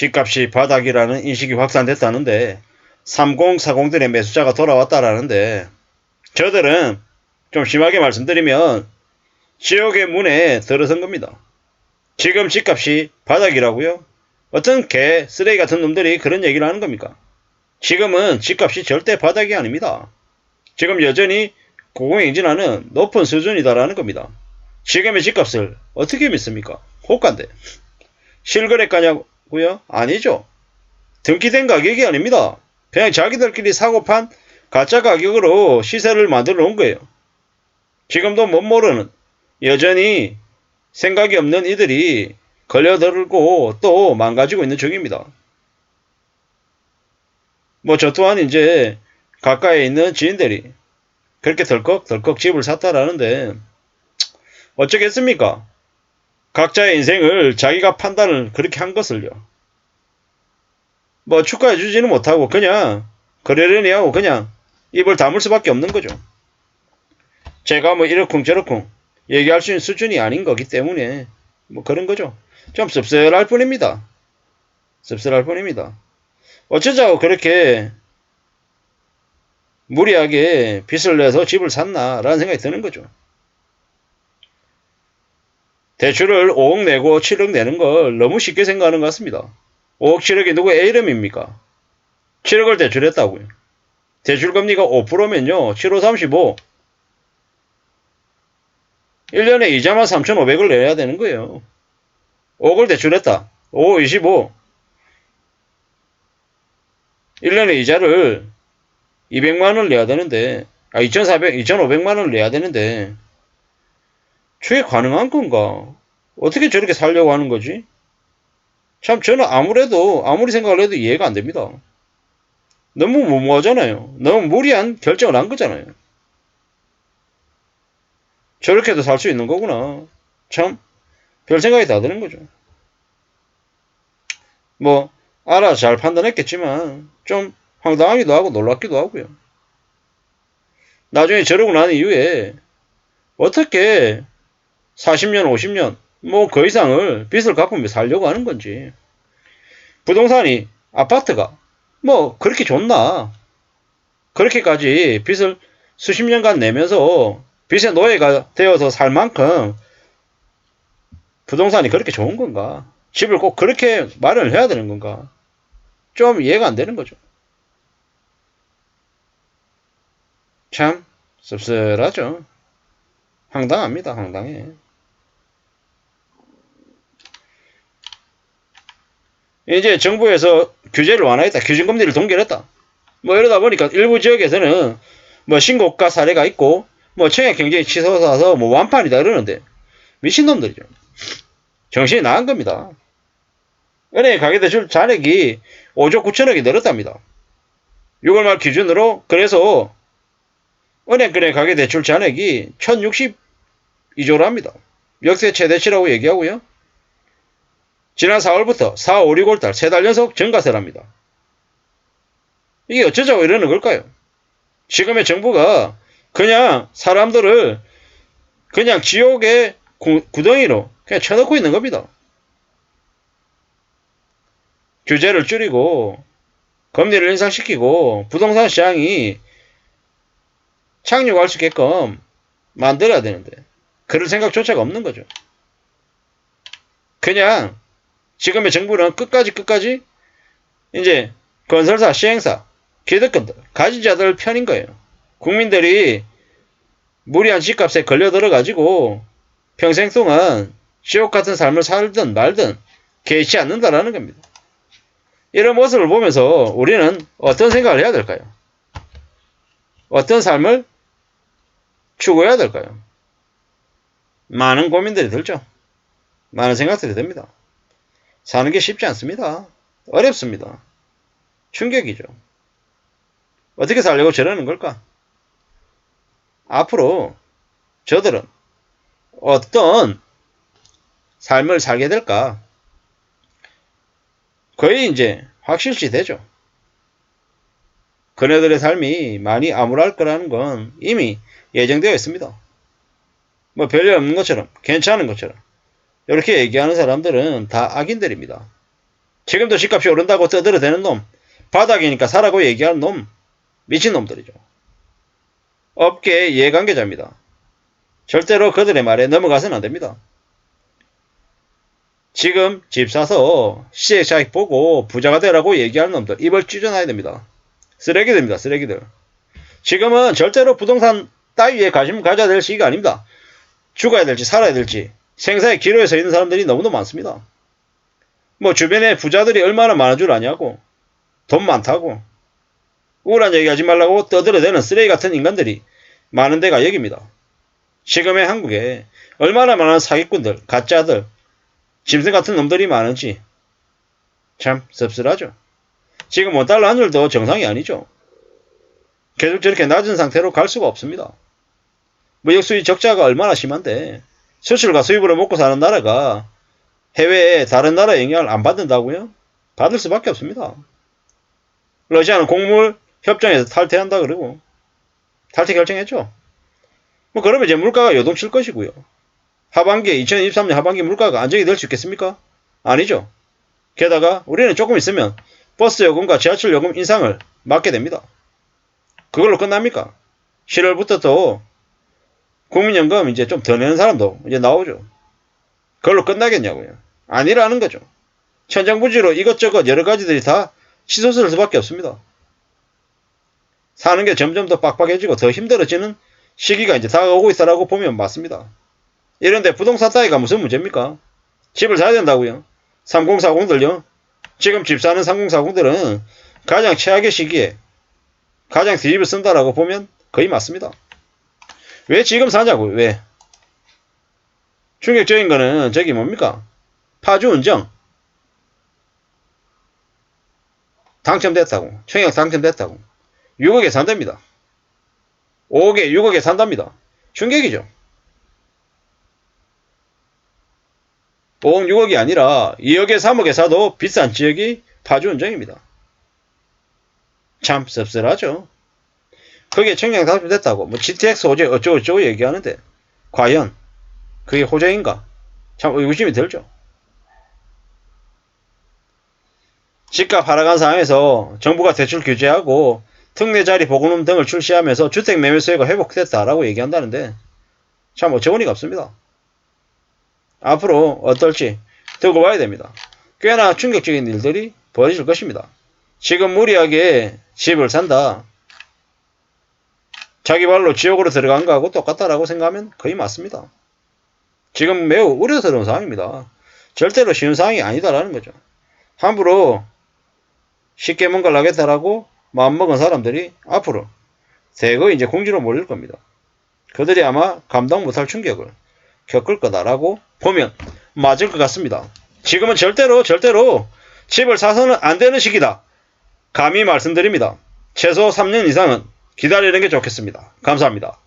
집값이 바닥이라는 인식이 확산됐다는데 3040들의 매수자가 돌아왔다라는데 저들은 좀 심하게 말씀드리면 지옥의 문에 들어선 겁니다. 지금 집값이 바닥이라고요? 어떤 개 쓰레기 같은 놈들이 그런 얘기를 하는 겁니까? 지금은 집값이 절대 바닥이 아닙니다. 지금 여전히 고공행진하는 높은 수준이다라는 겁니다. 지금의 집값을 어떻게 믿습니까? 호가인데. 실거래가냐고요? 아니죠. 등기된 가격이 아닙니다. 그냥 자기들끼리 사고 판 가짜 가격으로 시세를 만들어 놓은 거예요. 지금도 못 모르는 여전히 생각이 없는 이들이 걸려들고 또 망가지고 있는 중입니다. 뭐 저 또한 이제 가까이에 있는 지인들이 그렇게 덜컥 집을 샀다라는데 어쩌겠습니까? 각자의 인생을 자기가 판단을 그렇게 한 것을요. 뭐 축하해 주지는 못하고 그냥 그러려니 하고 그냥 입을 다물 수밖에 없는 거죠. 제가 뭐 이러쿵저러쿵 얘기할 수 있는 수준이 아닌 거기 때문에 뭐 그런 거죠. 좀 씁쓸할 뿐입니다. 씁쓸할 뿐입니다. 어쩌자고 그렇게 무리하게 빚을 내서 집을 샀나라는 생각이 드는 거죠. 대출을 5억 내고 7억 내는 걸 너무 쉽게 생각하는 것 같습니다. 5억 7억이 누구 애 이름입니까? 7억을 대출했다고요. 대출금리가 5%면요. 7호 35. 1년에 이자만 3,500을 내야 되는 거예요. 5억을 대출했다. 5, 25. 1년에 이자를 200만원을 내야 되는데 2,500만원을 내야 되는데 저게 가능한 건가? 어떻게 저렇게 살려고 하는 거지? 참 저는 아무리 생각을 해도 이해가 안 됩니다. 너무 무모하잖아요. 너무 무리한 결정을 한 거잖아요. 저렇게도 살 수 있는 거구나. 참 별 생각이 다 드는 거죠. 뭐 알아서 잘 판단했겠지만 좀 황당하기도 하고 놀랍기도 하고요. 나중에 저러고 난 이후에 어떻게 40년 50년 뭐 그 이상을 빚을 갚으며 살려고 하는 건지. 부동산이 아파트가 뭐 그렇게 좋나. 그렇게까지 빚을 수십 년간 내면서 빚의 노예가 되어서 살 만큼 부동산이 그렇게 좋은 건가? 집을 꼭 그렇게 마련을 해야 되는 건가? 좀 이해가 안 되는 거죠. 참 씁쓸하죠. 황당합니다. 황당해. 이제 정부에서 규제를 완화했다. 기준금리를 동결했다. 뭐 이러다 보니까 일부 지역에서는 뭐 신고가 사례가 있고 뭐 청약 경쟁이 치솟아서 뭐 완판이다 그러는데 미친놈들이죠. 정신이 나간 겁니다. 은행 가계대출 잔액이 5조 9천억이 늘었답니다. 6월 말 기준으로. 그래서 은행권의 가계대출 잔액이 1062조로 합니다. 역대 최대치라고 얘기하고요. 지난 4월부터 4, 5, 6월달 3달 연속 증가세랍니다. 이게 어쩌자고 이러는 걸까요? 지금의 정부가 그냥 사람들을 그냥 지옥의 구덩이로 그냥 쳐넣고 있는 겁니다. 규제를 줄이고 금리를 인상시키고 부동산 시장이 착륙할 수 있게끔 만들어야 되는데 그럴 생각조차가 없는 거죠. 그냥 지금의 정부는 끝까지 이제 건설사, 시행사, 기득권들, 가진자들 편인 거예요. 국민들이 무리한 집값에 걸려들어가지고 평생 동안 지옥같은 삶을 살든 말든 개의치 않는다라는 겁니다. 이런 모습을 보면서 우리는 어떤 생각을 해야 될까요? 어떤 삶을 추구해야 될까요? 많은 고민들이 들죠. 많은 생각들이 듭니다. 사는 게 쉽지 않습니다. 어렵습니다. 충격이죠. 어떻게 살려고 저러는 걸까? 앞으로 저들은 어떤 삶을 살게 될까? 거의 이제 확실시 되죠. 그네들의 삶이 많이 암울할 거라는 건 이미 예정되어 있습니다. 뭐 별일 없는 것처럼, 괜찮은 것처럼 이렇게 얘기하는 사람들은 다 악인들입니다. 지금도 집값이 오른다고 떠들어대는 놈, 바닥이니까 사라고 얘기하는 놈, 미친놈들이죠. 업계의 이해관계자입니다. 절대로 그들의 말에 넘어가서는 안됩니다. 지금 집 사서 시세 차익 보고 부자가 되라고 얘기하는 놈들 입을 찢어놔야 됩니다. 쓰레기들입니다. 쓰레기들. 지금은 절대로 부동산 따위에 관심 가져야 될 시기가 아닙니다. 죽어야 될지 살아야 될지 생사의 기로에 서 있는 사람들이 너무도 많습니다. 뭐 주변에 부자들이 얼마나 많은 줄 아냐고, 돈 많다고, 우울한 얘기 하지 말라고 떠들어대는 쓰레기 같은 인간들이 많은 데가 여기입니다. 지금의 한국에 얼마나 많은 사기꾼들, 가짜들, 짐승 같은 놈들이 많은지 참 씁쓸하죠. 지금 $1 한 줄도 정상이 아니죠. 계속 저렇게 낮은 상태로 갈 수가 없습니다. 무역수입 적자가 얼마나 심한데 수출과 수입으로 먹고 사는 나라가 해외에 다른 나라 영향을 안 받는다고요? 받을 수밖에 없습니다. 러시아는 곡물 협정에서 탈퇴한다 그러고 탈퇴 결정했죠. 뭐 그러면 이제 물가가 요동칠 것이고요. 하반기에 2023년 하반기 물가가 안정이 될 수 있겠습니까? 아니죠. 게다가 우리는 조금 있으면 버스 요금과 지하철 요금 인상을 맞게 됩니다. 그걸로 끝납니까? 7월부터 또 국민연금 이제 좀 더 내는 사람도 이제 나오죠. 그걸로 끝나겠냐고요. 아니라는 거죠. 천정부지로 이것저것 여러 가지들이 다 치솟을 수밖에 없습니다. 사는 게 점점 더 빡빡해지고 더 힘들어지는 시기가 이제 다가오고 있다라고 보면 맞습니다. 이런데 부동산 따위가 무슨 문제입니까? 집을 사야 된다고요. 3040들요. 지금 집 사는 3040들은 가장 최악의 시기에 가장 뒤집어 쓴다라고 보면 거의 맞습니다. 왜 지금 사냐고요? 왜? 충격적인 거는 저기 뭡니까? 파주운정 당첨됐다고. 청약 당첨됐다고. 6억에 산답니다. 5억에 6억에 산답니다. 충격이죠. 5억 6억이 아니라 2억에 3억에 사도 비싼 지역이 파주운정입니다. 참 씁쓸하죠. 그게 청약 당첨됐다고 뭐 GTX 호재 어쩌고저쩌고 얘기하는데 과연 그게 호재인가? 참 의구심이 들죠. 집값 하락한 상황에서 정부가 대출 규제하고 특례자리 보금금 등을 출시하면서 주택 매매 수요가 회복됐다라고 얘기한다는데 참 어처구니가 없습니다. 앞으로 어떨지 두고 봐야 됩니다. 꽤나 충격적인 일들이 벌어질 것입니다. 지금 무리하게 집을 산다. 자기 발로 지옥으로 들어간 거하고 똑같다라고 생각하면 거의 맞습니다. 지금 매우 우려스러운 상황입니다. 절대로 쉬운 상황이 아니다라는 거죠. 함부로 쉽게 뭔가를 하겠다라고 마음먹은 사람들이 앞으로 대거 이제 공지로 몰릴 겁니다. 그들이 아마 감당 못할 충격을 겪을 거다라고 보면 맞을 것 같습니다. 지금은 절대로 집을 사서는 안 되는 시기다. 감히 말씀드립니다. 최소 3년 이상은 기다리는 게 좋겠습니다. 감사합니다.